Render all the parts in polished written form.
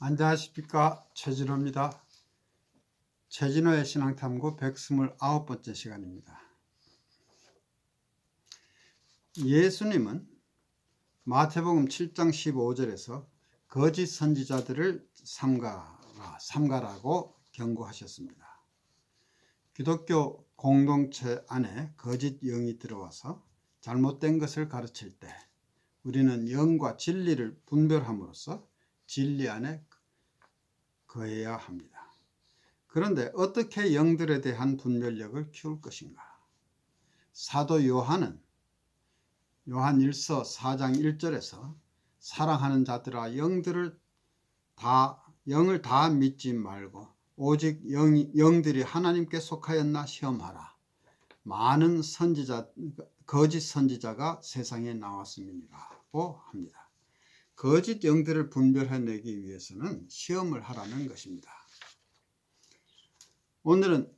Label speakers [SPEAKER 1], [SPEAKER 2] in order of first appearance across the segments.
[SPEAKER 1] 안녕하십니까, 최진호입니다. 최진호의 신앙탐구 129번째 시간입니다. 예수님은 마태복음 7장 15절에서 거짓 선지자들을 삼가라고 경고하셨습니다. 기독교 공동체 안에 거짓 영이 들어와서 잘못된 것을 가르칠 때 우리는 영과 진리를 분별함으로써 진리 안에 거해야 합니다. 그런데 어떻게 영들에 대한 분별력을 키울 것인가? 사도 요한은 요한 1서 4장 1절에서 사랑하는 자들아 영을 다 믿지 말고 오직 영들이 하나님께 속하였나 시험하라. 많은 거짓 선지자가 세상에 나왔음이라고 합니다. 거짓 영들을 분별해내기 위해서는 시험을 하라는 것입니다. 오늘은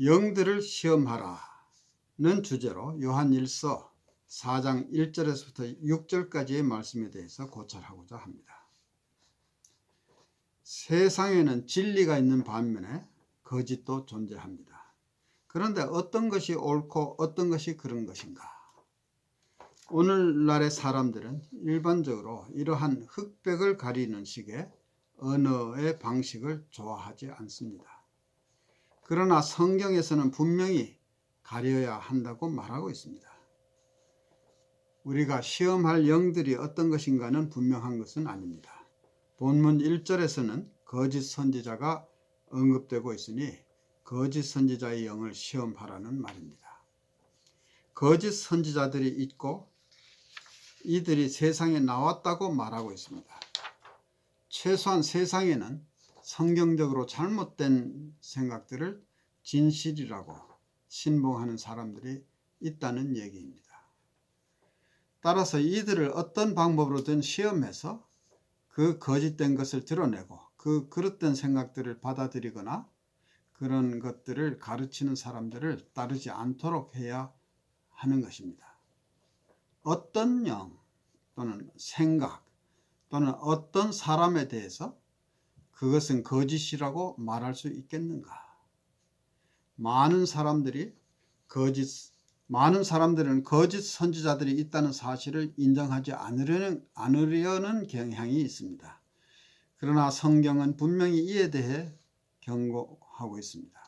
[SPEAKER 1] 영들을 시험하라는 주제로 요한 1서 4장 1절에서부터 6절까지의 말씀에 대해서 고찰하고자 합니다. 세상에는 진리가 있는 반면에 거짓도 존재합니다. 그런데 어떤 것이 옳고 어떤 것이 그런 것인가? 오늘날의 사람들은 일반적으로 이러한 흑백을 가리는 식의 언어의 방식을 좋아하지 않습니다. 그러나 성경에서는 분명히 가려야 한다고 말하고 있습니다. 우리가 시험할 영들이 어떤 것인가는 분명한 것은 아닙니다. 본문 1절에서는 거짓 선지자가 언급되고 있으니 거짓 선지자의 영을 시험하라는 말입니다. 거짓 선지자들이 있고 이들이 세상에 나왔다고 말하고 있습니다. 최소한 세상에는 성경적으로 잘못된 생각들을 진실이라고 신봉하는 사람들이 있다는 얘기입니다. 따라서 이들을 어떤 방법으로든 시험해서 그 거짓된 것을 드러내고 그 그릇된 생각들을 받아들이거나 그런 것들을 가르치는 사람들을 따르지 않도록 해야 하는 것입니다. 어떤 영 또는 생각 또는 어떤 사람에 대해서 그것은 거짓이라고 말할 수 있겠는가? 많은 사람들은 거짓 선지자들이 있다는 사실을 인정하지 않으려는 경향이 있습니다. 그러나 성경은 분명히 이에 대해 경고하고 있습니다.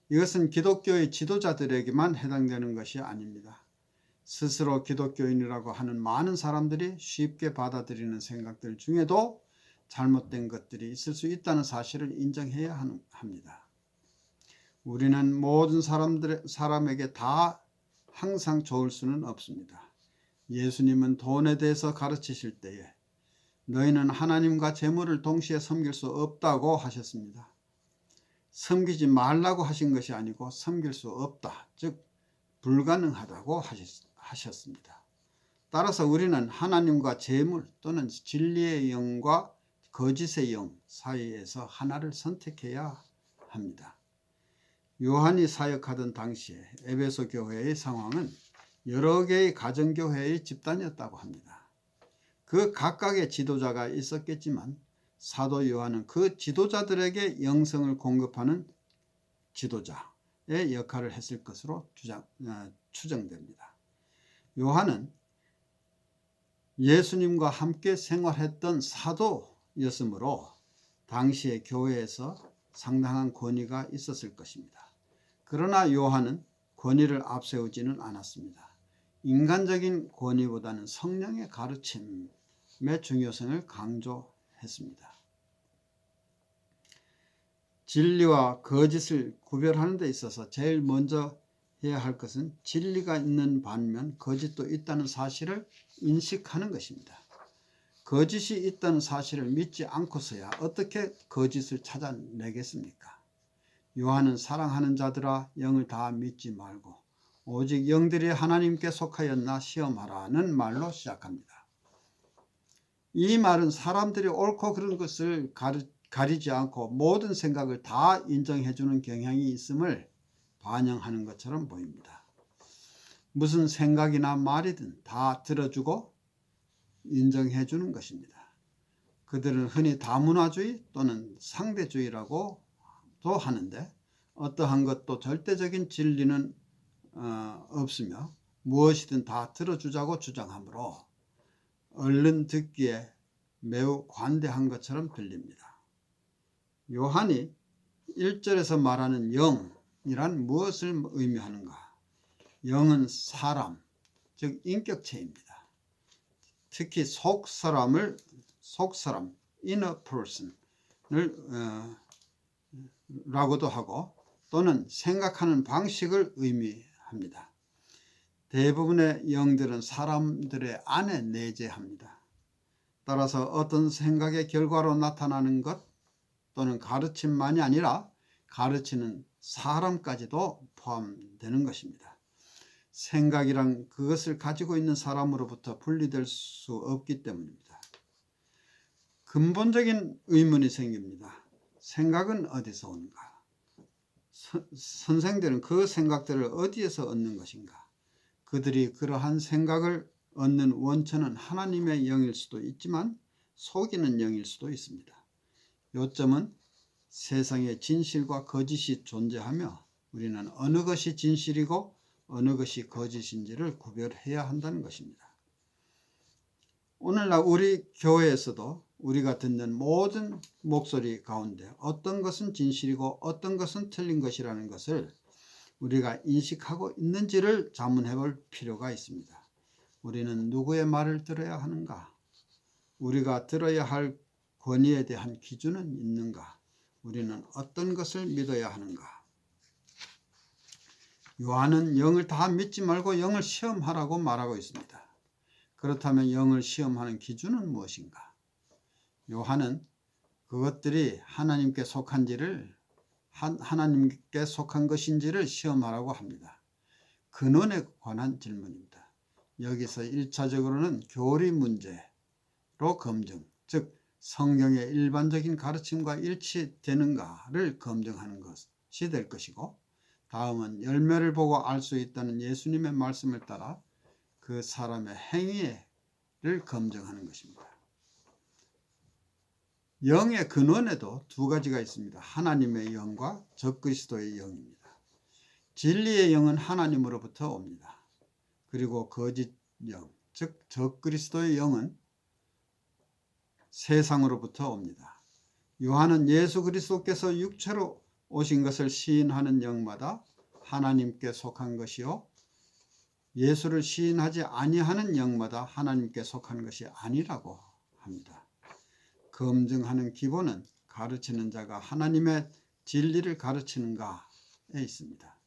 [SPEAKER 1] 이것은 기독교의 지도자들에게만 해당되는 것이 아닙니다. 스스로 기독교인이라고 하는 많은 사람들이 쉽게 받아들이는 생각들 중에도 잘못된 것들이 있을 수 있다는 사실을 인정해야 합니다. 우리는 모든 사람에게 다 항상 좋을 수는 없습니다. 예수님은 돈에 대해서 가르치실 때에 너희는 하나님과 재물을 동시에 섬길 수 없다고 하셨습니다. 섬기지 말라고 하신 것이 아니고 섬길 수 없다, 즉 불가능하다고 하셨습니다. 따라서 우리는 하나님과 재물 또는 진리의 영과 거짓의 영 사이에서 하나를 선택해야 합니다. 요한이 사역하던 당시에 에베소 교회의 상황은 여러 개의 가정교회의 집단이었다고 합니다. 그 각각의 지도자가 있었겠지만 사도 요한은 그 지도자들에게 영성을 공급하는 지도자의 역할을 했을 것으로 추정됩니다. 요한은 예수님과 함께 생활했던 사도였으므로 당시의 교회에서 상당한 권위가 있었을 것입니다. 그러나 요한은 권위를 앞세우지는 않았습니다. 인간적인 권위보다는 성령의 가르침의 중요성을 강조했습니다. 진리와 거짓을 구별하는 데 있어서 제일 먼저 해야 할 것은 진리가 있는 반면 거짓도 있다는 사실을 인식하는 것입니다. 거짓이 있다는 사실을 믿지 않고서야 어떻게 거짓을 찾아내겠습니까? 요한은 사랑하는 자들아 영을 다 믿지 말고 오직 영들이 하나님께 속하였나 시험하라는 말로 시작합니다. 이 말은 사람들이 옳고 그른 것을 가리지 않고 모든 생각을 다 인정해주는 경향이 있음을 반영하는 것처럼 보입니다. 무슨 생각이나 말이든 다 들어주고 인정해주는 것입니다. 그들은 흔히 다문화주의 또는 상대주의라고도 하는데 어떠한 것도 절대적인 진리는 없으며 무엇이든 다 들어주자고 주장하므로 얼른 듣기에 매우 관대한 것처럼 들립니다. 요한이 1절에서 말하는 영이란 무엇을 의미하는가? 영은 사람, 즉 인격체입니다. 특히 속사람, inner person을 라고도 하고 또는 생각하는 방식을 의미합니다. 대부분의 영들은 사람들의 안에 내재합니다. 따라서 어떤 생각의 결과로 나타나는 것 또는 가르침만이 아니라 가르치는 사람까지도 포함되는 것입니다. 생각이란 그것을 가지고 있는 사람으로부터 분리될 수 없기 때문입니다. 근본적인 의문이 생깁니다. 생각은 어디서 오는가? 선생들은 그 생각들을 어디에서 얻는 것인가? 그들이 그러한 생각을 얻는 원천은 하나님의 영일 수도 있지만 속이는 영일 수도 있습니다. 요점은 세상에 진실과 거짓이 존재하며 우리는 어느 것이 진실이고 어느 것이 거짓인지를 구별해야 한다는 것입니다. 오늘날 우리 교회에서도 우리가 듣는 모든 목소리 가운데 어떤 것은 진실이고 어떤 것은 틀린 것이라는 것을 우리가 인식하고 있는지를 자문해 볼 필요가 있습니다. 우리는 누구의 말을 들어야 하는가? 우리가 들어야 할 권위에 대한 기준은 있는가? 우리는 어떤 것을 믿어야 하는가? 요한은 영을 다 믿지 말고 영을 시험하라고 말하고 있습니다. 그렇다면 영을 시험하는 기준은 무엇인가? 요한은 그것들이 하나님께 속한지를 하나님께 속한 것인지를 시험하라고 합니다. 근원에 관한 질문입니다. 여기서 1차적으로는 교리 문제로 검증, 즉 성경의 일반적인 가르침과 일치되는가를 검증하는 것이 될 것이고, 다음은 열매를 보고 알 수 있다는 예수님의 말씀을 따라 그 사람의 행위를 검증하는 것입니다. 영의 근원에도 두 가지가 있습니다. 하나님의 영과 적그리스도의 영입니다. 진리의 영은 하나님으로부터 옵니다. 그리고 거짓 영, 즉 적그리스도의 영은 세상으로부터 옵니다. 요한은 예수 그리스도께서 육체로 오신 것을 시인하는 영마다 하나님께 속한 것이요, 예수를 시인하지 아니하는 영마다 하나님께 속한 것이 아니라고 합니다. 검증하는 기본은 가르치는 자가 하나님의 진리를 가르치는가에 있습니다.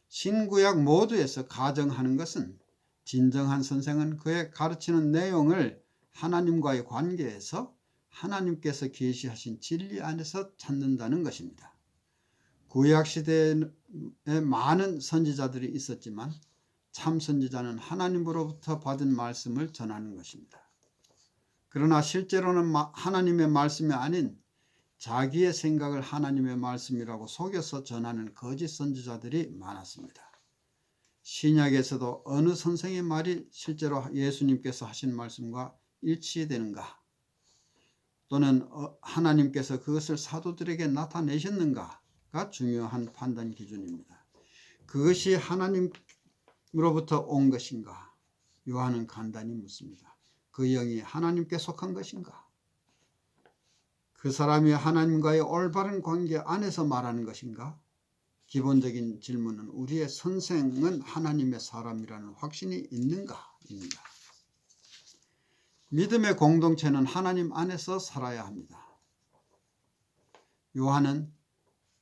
[SPEAKER 1] 신구약 모두에서 가정하는 것은 진정한 선생은 그의 가르치는 내용을 하나님과의 관계에서 하나님께서 계시하신 진리 안에서 찾는다는 것입니다. 구약시대에 많은 선지자들이 있었지만 참 선지자는 하나님으로부터 받은 말씀을 전하는 것입니다. 그러나 실제로는 하나님의 말씀이 아닌 자기의 생각을 하나님의 말씀이라고 속여서 전하는 거짓 선지자들이 많았습니다. 신약에서도 어느 선생의 말이 실제로 예수님께서 하신 말씀과 일치되는가, 또는 하나님께서 그것을 사도들에게 나타내셨는가가 중요한 판단 기준입니다. 그것이 하나님으로부터 온 것인가? 요한은 간단히 묻습니다. 그 영이 하나님께 속한 것인가? 그 사람이 하나님과의 올바른 관계 안에서 말하는 것인가? 기본적인 질문은 우리의 선생은 하나님의 사람이라는 확신이 있는가입니다. 믿음의 공동체는 하나님 안에서 살아야 합니다. 요한은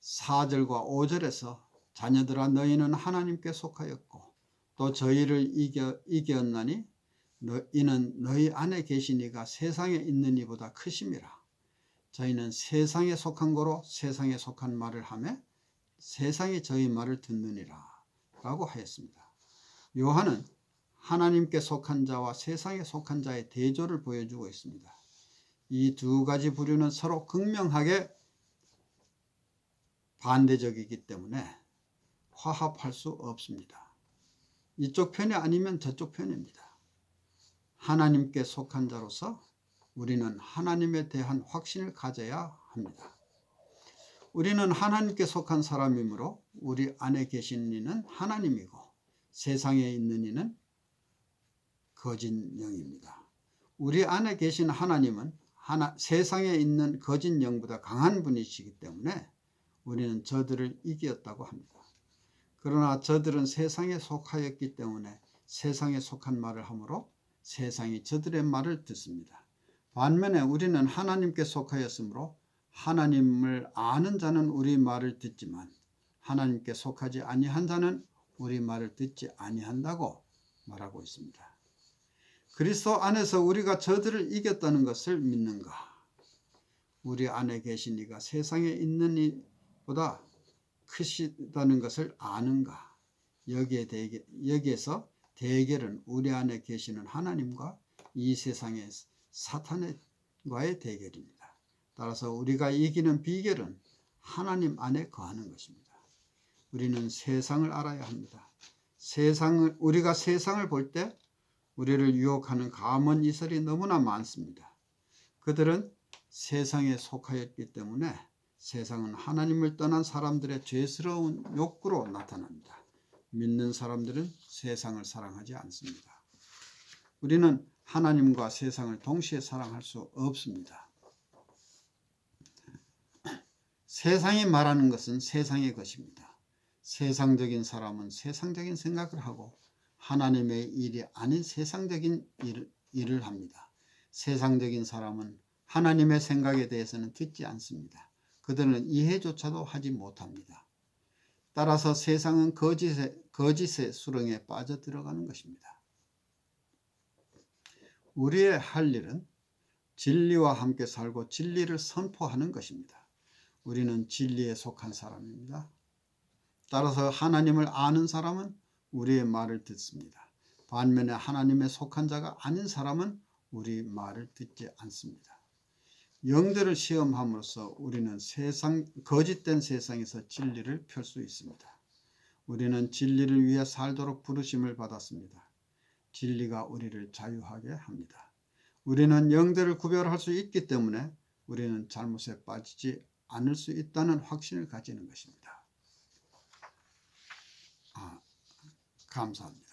[SPEAKER 1] 4절과 5절에서 자녀들아 너희는 하나님께 속하였고 또 저희를 이겼나니 이는 너희 안에 계신 이가 세상에 있는 이보다 크심이라. 저희는 세상에 속한 거로 세상에 속한 말을 하며 세상이 저희 말을 듣느니라 라고 하였습니다. 요한은 하나님께 속한 자와 세상에 속한 자의 대조를 보여주고 있습니다. 이 두 가지 부류는 서로 극명하게 반대적이기 때문에 화합할 수 없습니다. 이쪽 편이 아니면 저쪽 편입니다. 하나님께 속한 자로서 우리는 하나님에 대한 확신을 가져야 합니다. 우리는 하나님께 속한 사람이므로 우리 안에 계신 이는 하나님이고 세상에 있는 이는 거짓 영입니다. 우리 안에 계신 하나님은 세상에 있는 거짓 영보다 강한 분이시기 때문에 우리는 저들을 이겼다고 합니다. 그러나 저들은 세상에 속하였기 때문에 세상에 속한 말을 하므로 세상이 저들의 말을 듣습니다. 반면에 우리는 하나님께 속하였으므로 하나님을 아는 자는 우리 말을 듣지만 하나님께 속하지 아니한 자는 우리 말을 듣지 아니한다고 말하고 있습니다. 그리스도 안에서 우리가 저들을 이겼다는 것을 믿는가? 우리 안에 계신 이가 세상에 있는 이보다 크시다는 것을 아는가? 여기에서 대결은 우리 안에 계시는 하나님과 이 세상의 사탄과의 대결입니다. 따라서 우리가 이기는 비결은 하나님 안에 거하는 것입니다. 우리는 세상을 알아야 합니다. 우리가 세상을 볼 때 우리를 유혹하는 감언 이설이 너무나 많습니다. 그들은 세상에 속하였기 때문에 세상은 하나님을 떠난 사람들의 죄스러운 욕구로 나타납니다. 믿는 사람들은 세상을 사랑하지 않습니다. 우리는 하나님과 세상을 동시에 사랑할 수 없습니다. 세상이 말하는 것은 세상의 것입니다. 세상적인 사람은 세상적인 생각을 하고 하나님의 일이 아닌 세상적인 일을 합니다. 세상적인 사람은 하나님의 생각에 대해서는 듣지 않습니다. 그들은 이해조차도 하지 못합니다. 따라서 세상은 거짓의 수렁에 빠져들어가는 것입니다. 우리의 할 일은 진리와 함께 살고 진리를 선포하는 것입니다. 우리는 진리에 속한 사람입니다. 따라서 하나님을 아는 사람은 우리의 말을 듣습니다. 반면에 하나님에 속한 자가 아닌 사람은 우리 말을 듣지 않습니다. 영들을 시험함으로써 우리는 거짓된 세상에서 진리를 펼 수 있습니다. 우리는 진리를 위해 살도록 부르심을 받았습니다. 진리가 우리를 자유하게 합니다. 우리는 영들을 구별할 수 있기 때문에 우리는 잘못에 빠지지 않을 수 있다는 확신을 가지는 것입니다. 감사합니다.